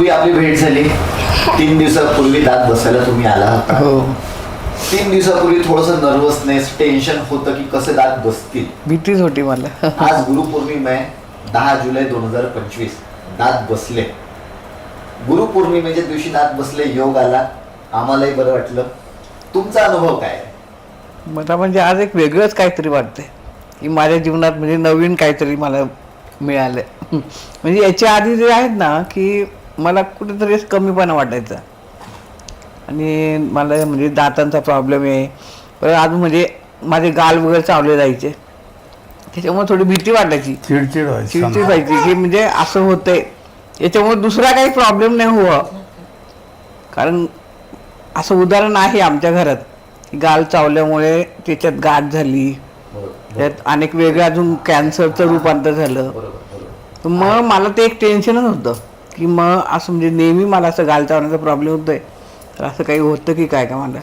दिवसापूर्वी आपली भेट झाली. 3 दिवसापूर्वी दात बसायला तुम्ही आला होता. हो. 3 दिवसापूर्वी थोडंसं नर्वसनेस टेन्शन होतं की कसे दात बसतील. भीतीच होती मला. आज गुरुपौर्णिमा आहे, 10 जुलै 2025. दात बसले. गुरुपौर्णिमेच्या दिवशी दात बसले, योग आला, आम्हालाही बरं वाटलं. तुमचा अनुभव काय आहे? मला म्हणजे आज एक वेगळंच काहीतरी वाटतंय की माझ्या जीवनात म्हणजे नवीन काहीतरी मला मिळालं. म्हणजे याच्या आधी जे आहेत ना की मला कुठेतरी कमीपणा वाटायचा आणि मला म्हणजे दातांचा प्रॉब्लेम आहे. पण अजून म्हणजे माझे गाल वगैरे चावले जायचे, त्याच्यामुळे थोडी भीती वाटायची, चिडचिड चिडचिड व्हायची की म्हणजे असं होतंय, याच्यामुळे दुसरा काही प्रॉब्लेम नाही हुआ. कारण असं उदाहरण आहे आमच्या घरात की गाल चावल्यामुळे त्याच्यात गाठ झाली, त्यात अनेक वेगळं अजून कॅन्सरचं रूपांतर झालं. तर मग मला ते एक टेन्शनच होतं की मग असं म्हणजे नेहमी मला असं गाल चावण्याचा प्रॉब्लेम होतोय, तर असं काही होतं की काय का मला.